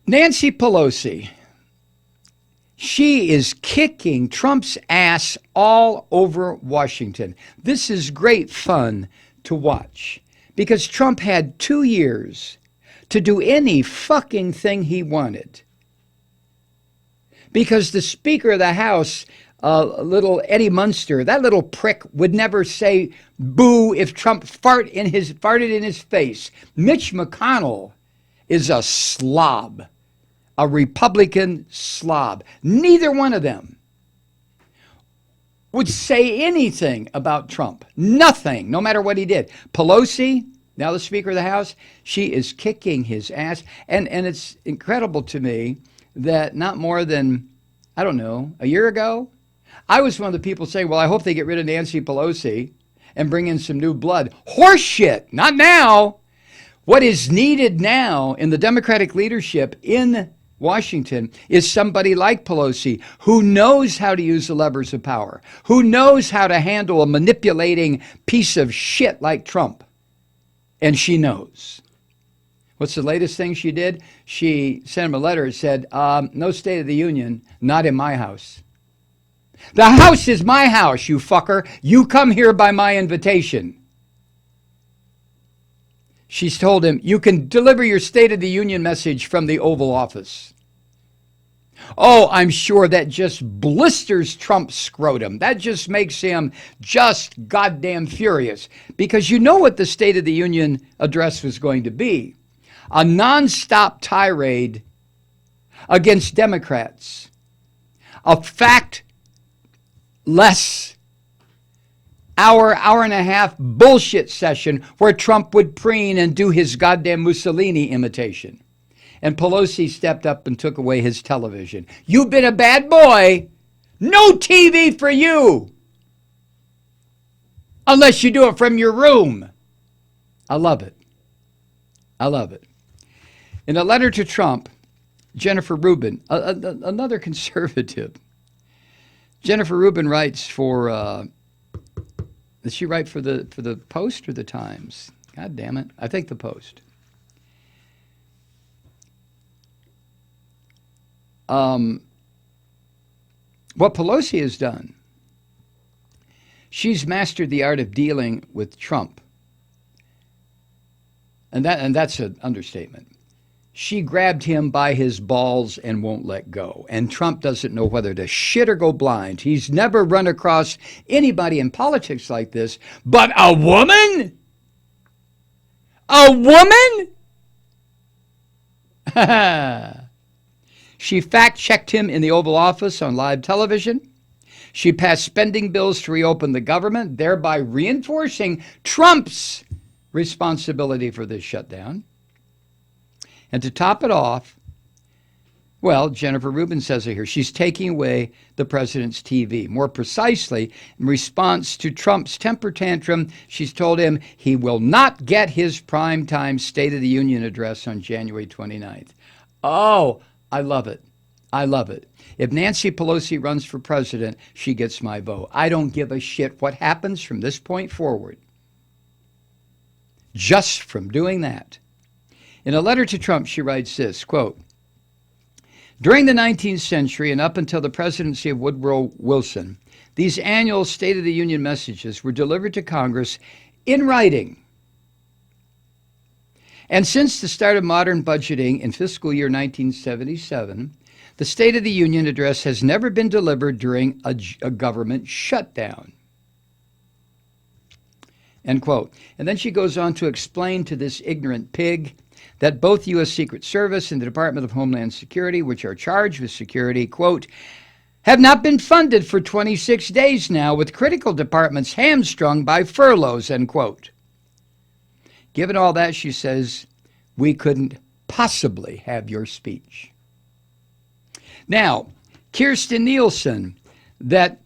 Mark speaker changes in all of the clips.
Speaker 1: Nancy Pelosi, she is kicking Trump's ass all over Washington. This is great fun to watch because Trump had 2 years to do any fucking thing he wanted. Because the Speaker of the House, little Eddie Munster, that little prick would never say boo if Trump farted in his face. Mitch McConnell is a slob, a Republican slob. Neither one of them would say anything about Trump. Nothing, no matter what he did. Pelosi, now the Speaker of the House, she is kicking his ass. And it's incredible to me that not more than, I don't know, a year ago, I was one of the people saying, well, I hope they get rid of Nancy Pelosi and bring in some new blood. Horseshit, not now. What is needed now in the Democratic leadership in Washington is somebody like Pelosi who knows how to use the levers of power, who knows how to handle a manipulating piece of shit like Trump. And she knows. What's the latest thing she did? She sent him a letter and said, no State of the Union, not in my house. The house is my house, you fucker. You come here by my invitation. She's told him, you can deliver your State of the Union message from the Oval Office. Oh, I'm sure that just blisters Trump's scrotum. That just makes him just goddamn furious. Because you know what the State of the Union address was going to be. A nonstop tirade against Democrats. A fact-less hour and a half bullshit session where Trump would preen and do his goddamn Mussolini imitation. And Pelosi stepped up and took away his television. You've been a bad boy. No TV for you. Unless you do it from your room. I love it. I love it. In a letter to Trump, Jennifer Rubin, another conservative, Jennifer Rubin writes for, does she write for the Post or the Times? God damn it. I think the Post. What Pelosi has done, she's mastered the art of dealing with Trump. And that's an understatement. She grabbed him by his balls and won't let go. And Trump doesn't know whether to shit or go blind. He's never run across anybody in politics like this. But a woman? A woman? She fact-checked him in the Oval Office on live television. She passed spending bills to reopen the government, thereby reinforcing Trump's responsibility for this shutdown. And to top it off, well, Jennifer Rubin says it here, she's taking away the president's TV. More precisely, in response to Trump's temper tantrum, she's told him he will not get his primetime State of the Union address on January 29th. Oh, I love it. I love it. If Nancy Pelosi runs for president, she gets my vote. I don't give a shit what happens from this point forward. Just from doing that. In a letter to Trump, she writes this, quote, during the 19th century and up until the presidency of Woodrow Wilson, these annual State of the Union messages were delivered to Congress in writing. And since the start of modern budgeting in fiscal year 1977, the State of the Union address has never been delivered during a government shutdown. End quote. And then she goes on to explain to this ignorant pig that both U.S. Secret Service and the Department of Homeland Security, which are charged with security, quote, have not been funded for 26 days now, with critical departments hamstrung by furloughs, end quote. Given all that, she says, we couldn't possibly have your speech. Now, Kirstjen Nielsen, that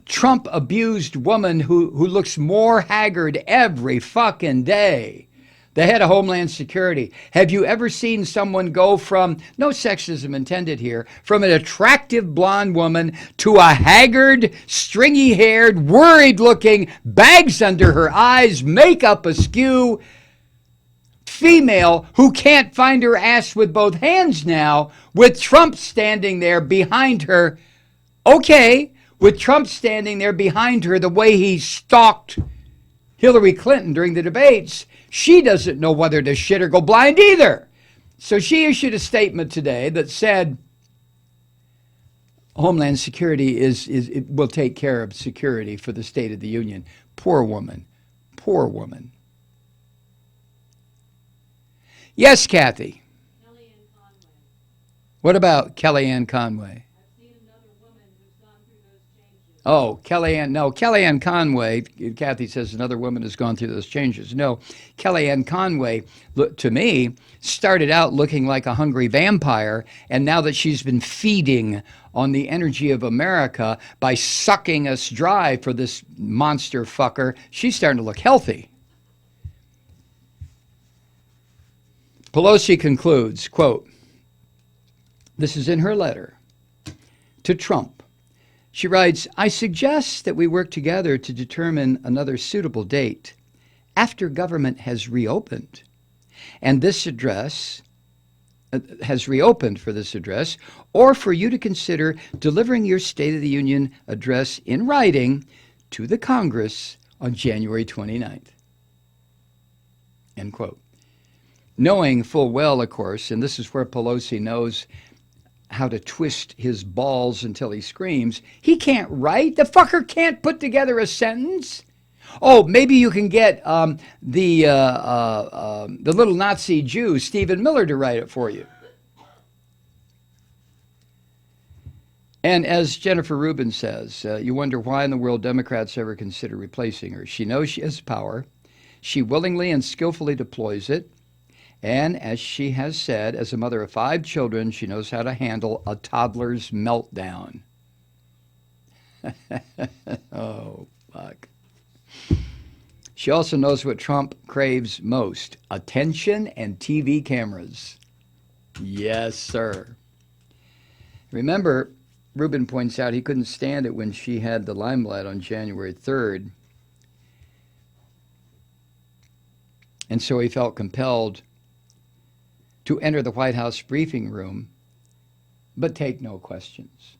Speaker 1: Trump-abused woman who looks more haggard every fucking day, the head of Homeland Security. Have you ever seen someone go from, no sexism intended here, from an attractive blonde woman to a haggard, stringy-haired, worried-looking, bags under her eyes, makeup askew, female who can't find her ass with both hands now, with Trump standing there behind her. Okay, with Trump standing there behind her the way he stalked Hillary Clinton during the debates, she doesn't know whether to shit or go blind either. So she issued a statement today that said Homeland Security it will take care of security for the State of the Union. Poor woman. Poor woman. Yes, Kathy.
Speaker 2: Kellyanne Conway.
Speaker 1: What about Kellyanne Conway?
Speaker 2: I've seen another woman who's gone through those changes.
Speaker 1: Oh, Kellyanne Conway, Kathy says another woman has gone through those changes. No, Kellyanne Conway, to me, started out looking like a hungry vampire, and now that she's been feeding on the energy of America by sucking us dry for this monster fucker, she's starting to look healthy. Pelosi concludes, quote, this is in her letter to Trump. She writes, I suggest that we work together to determine another suitable date after government has reopened. And this address has reopened for this address, or for you to consider delivering your State of the Union address in writing to the Congress on January 29th. End quote. Knowing full well, of course, and this is where Pelosi knows how to twist his balls until he screams, he can't write. The fucker can't put together a sentence. Oh, maybe you can get the little Nazi Jew, Stephen Miller, to write it for you. And as Jennifer Rubin says, you wonder why in the world Democrats ever consider replacing her. She knows she has power. She willingly and skillfully deploys it. And as she has said, as a mother of 5 children, she knows how to handle a toddler's meltdown. Oh, fuck. She also knows what Trump craves most: attention and TV cameras. Yes, sir. Remember, Rubin points out he couldn't stand it when she had the limelight on January 3rd. And so he felt compelled to enter the White House briefing room, but take no questions.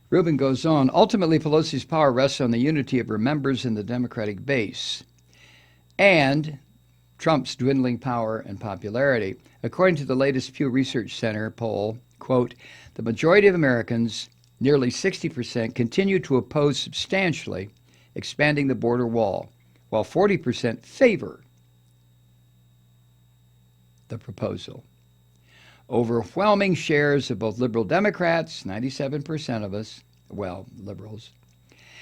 Speaker 1: Rubin goes on, ultimately Pelosi's power rests on the unity of her members in the Democratic base and Trump's dwindling power and popularity. According to the latest Pew Research Center poll, quote, the majority of Americans, nearly 60%, continue to oppose substantially expanding the border wall, while 40% favor the proposal. Overwhelming shares of both liberal Democrats, 97% of us, well, liberals,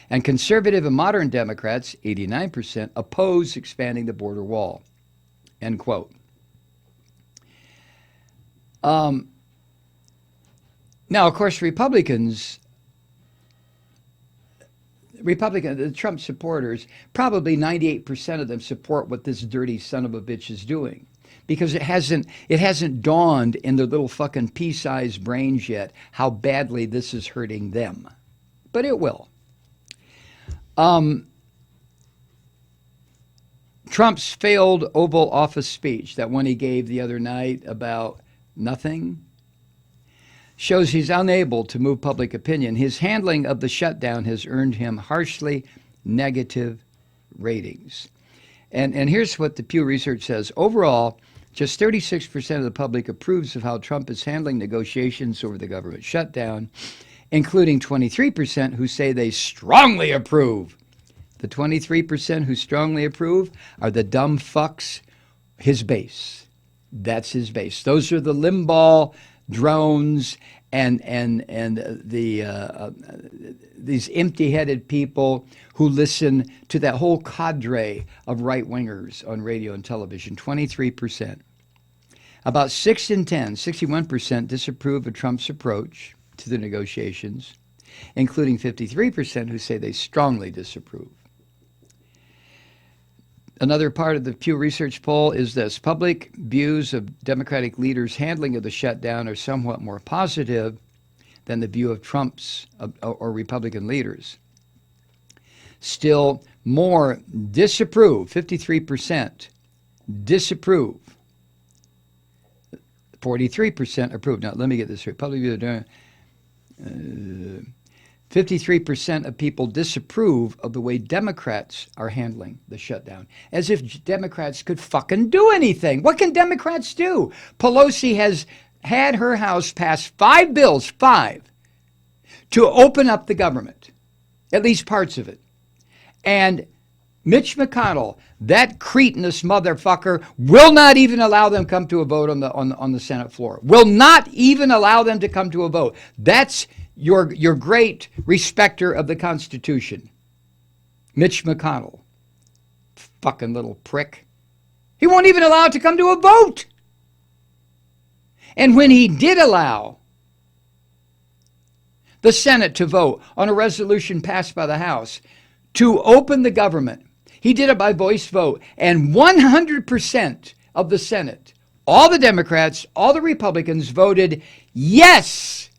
Speaker 1: and conservative and modern Democrats, 89%, oppose expanding the border wall. End quote. Now, of course, the Trump supporters, probably 98% of them support what this dirty son of a bitch is doing, because it hasn't dawned in their little fucking pea-sized brains yet how badly this is hurting them. But it will. Trump's failed Oval Office speech, that one he gave the other night about nothing, shows he's unable to move public opinion. His handling of the shutdown has earned him harshly negative ratings. And here's what the Pew Research says. Overall, just 36% of the public approves of how Trump is handling negotiations over the government shutdown, including 23% who say they strongly approve. The 23% who strongly approve are the dumb fucks, his base. That's his base. Those are the Limbaugh drones and these empty-headed people who listen to that whole cadre of right-wingers on radio and television. 23%. About 6 in 10, 61%, disapprove of Trump's approach to the negotiations, including 53% who say they strongly disapprove. Another part of the Pew Research poll is this: public views of Democratic leaders' handling of the shutdown are somewhat more positive than the view of Trump's or Republican leaders. Still, more disapprove, 53% disapprove, 43% approve. Now, let me get this right. Public 53% of people disapprove of the way Democrats are handling the shutdown. As if Democrats could fucking do anything. What can Democrats do? Pelosi has had her House pass 5 bills, 5, to open up the government, at least parts of it. And Mitch McConnell, that cretinous motherfucker, will not even allow them come to a vote on the Senate floor. Will not even allow them to come to a vote. That's your great respecter of the Constitution, Mitch McConnell. Fucking little prick. He won't even allow it to come to a vote. And when he did allow the Senate to vote on a resolution passed by the House to open the government, he did it by voice vote. And 100% of the Senate, all the Democrats, all the Republicans voted yes.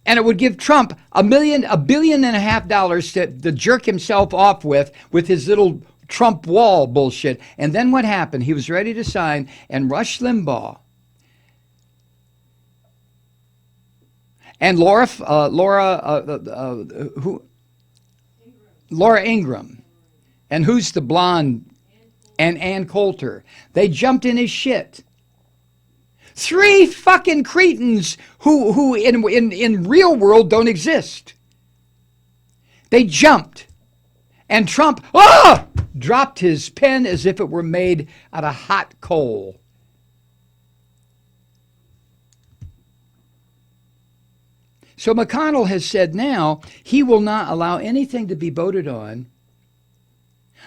Speaker 1: And it would give Trump $1.5 billion to jerk himself off with his little Trump wall bullshit. And then what happened? He was ready to sign, and Rush Limbaugh and Laura Ingraham, and who's the blonde, and Ann Coulter, they jumped in his shit. 3 fucking cretins who in real world don't exist. They jumped. And Trump dropped his pen as if it were made out of hot coal. So McConnell has said now he will not allow anything to be voted on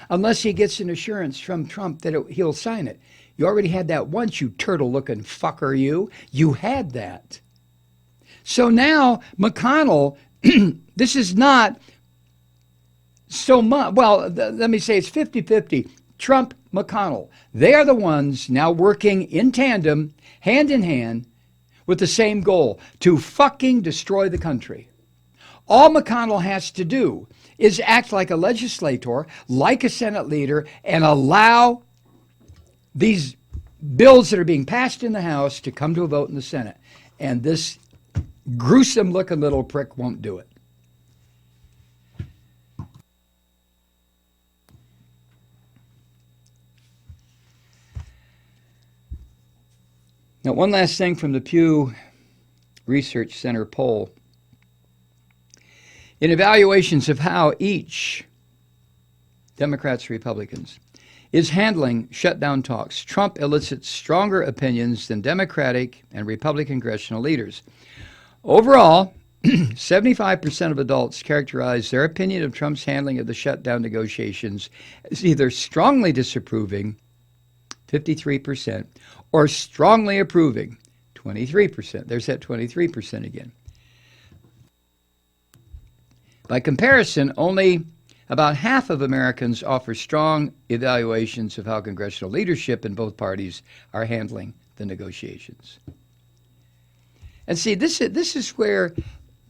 Speaker 1: unless he gets an assurance from Trump that he'll sign it. You already had that once, you turtle-looking fucker, you. You had that. So now McConnell, this is not so much, well, let me say it's 50-50. Trump, McConnell, they are the ones now working in tandem, hand in hand, with the same goal, to fucking destroy the country. All McConnell has to do is act like a legislator, like a Senate leader, and allow these bills that are being passed in the House to come to a vote in the Senate. And this gruesome-looking little prick won't do it. Now, one last thing from the Pew Research Center poll. In evaluations of how each, Democrats, Republicans, is handling shutdown talks, Trump elicits stronger opinions than Democratic and Republican congressional leaders. Overall, 75% of adults characterize their opinion of Trump's handling of the shutdown negotiations as either strongly disapproving, 53%, or strongly approving, 23%. There's that 23% again. By comparison, only about half of Americans offer strong evaluations of how congressional leadership in both parties are handling the negotiations. And see, this is where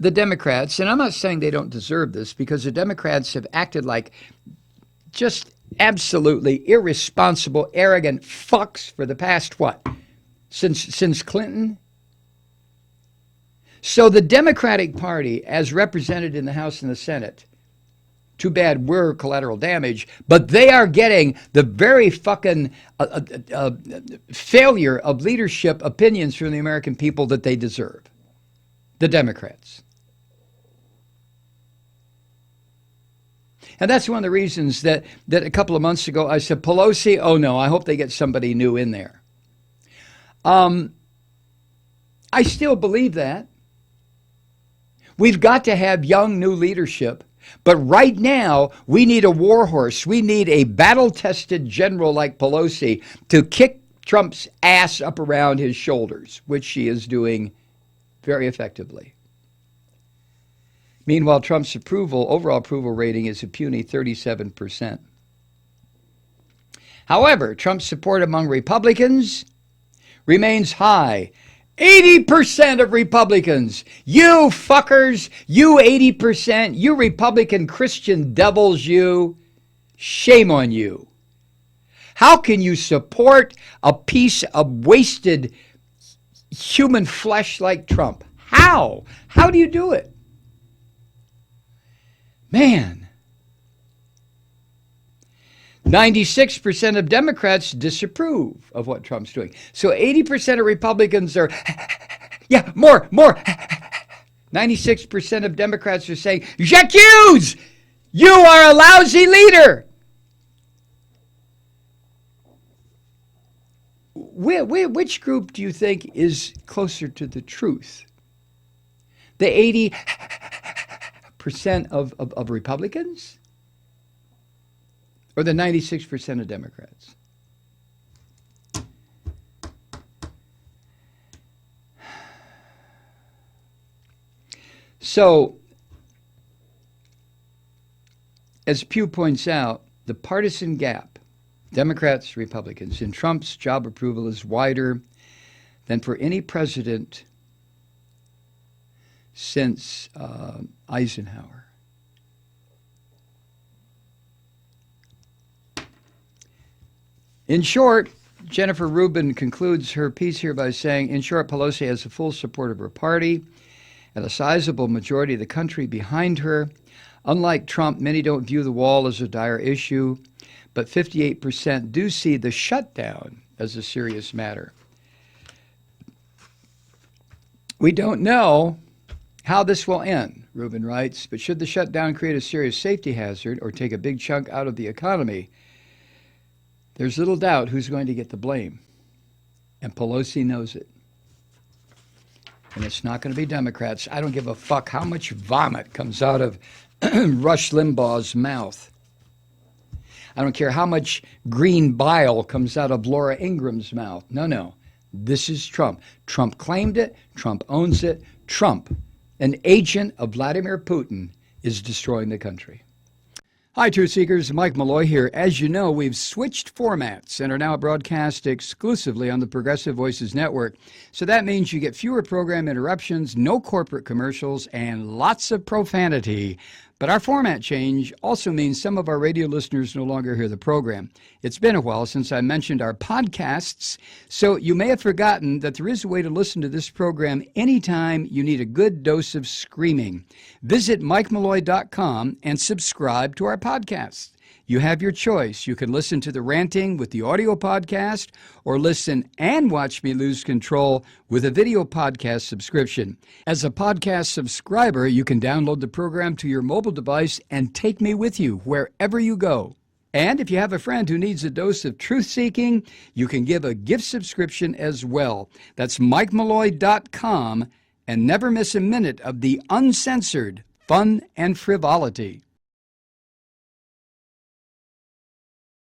Speaker 1: the Democrats, and I'm not saying they don't deserve this, because the Democrats have acted like just absolutely irresponsible, arrogant fucks for the past, what, since Clinton? So the Democratic Party, as represented in the House and the Senate, too bad we're collateral damage, but they are getting the very fucking failure of leadership opinions from the American people that they deserve. The Democrats. And that's one of the reasons that a couple of months ago I said, Pelosi, oh no, I hope they get somebody new in there. I still believe that. We've got to have young, new leadership. But right now, we need a war horse. We need a battle-tested general like Pelosi to kick Trump's ass up around his shoulders, which she is doing very effectively. Meanwhile, Trump's overall approval rating is a puny 37%. However, Trump's support among Republicans remains high 80% of Republicans, you fuckers, you 80%, you Republican Christian devils, you, shame on you. How can you support a piece of wasted human flesh like Trump? How? How do you do it? Man. 96% of Democrats disapprove of what Trump's doing. So 80% of Republicans are, yeah, more. 96% of Democrats are saying, j'accuse! You are a lousy leader! Which group do you think is closer to the truth? The 80% of Republicans? Or the 96% of Democrats? So, as Pew points out, the partisan gap, Democrats, Republicans, in Trump's job approval is wider than for any president since Eisenhower. In short, Jennifer Rubin concludes her piece here by saying, in short, Pelosi has the full support of her party and a sizable majority of the country behind her. Unlike Trump, many don't view the wall as a dire issue, but 58% do see the shutdown as a serious matter. We don't know how this will end, Rubin writes, but should the shutdown create a serious safety hazard or take a big chunk out of the economy, there's little doubt who's going to get the blame. And Pelosi knows it. And it's not going to be Democrats. I don't give a fuck how much vomit comes out of Rush Limbaugh's mouth. I don't care how much green bile comes out of Laura Ingram's mouth. No. This is Trump. Trump claimed it. Trump owns it. Trump, an agent of Vladimir Putin, is destroying the country. Hi, Truth Seekers. Mike Malloy here. As you know, we've switched formats and are now broadcast exclusively on the Progressive Voices Network. So that means you get fewer program interruptions, no corporate commercials, and lots of profanity. But our format change also means some of our radio listeners no longer hear the program. It's been a while since I mentioned our podcasts, so you may have forgotten that there is a way to listen to this program anytime you need a good dose of screaming. Visit MikeMalloy.com and subscribe to our podcasts. You have your choice. You can listen to the ranting with the audio podcast or listen and watch me lose control with a video podcast subscription. As a podcast subscriber, you can download the program to your mobile device and take me with you wherever you go. And if you have a friend who needs a dose of truth-seeking, you can give a gift subscription as well. That's MikeMalloy.com, and never miss a minute of the uncensored fun and frivolity.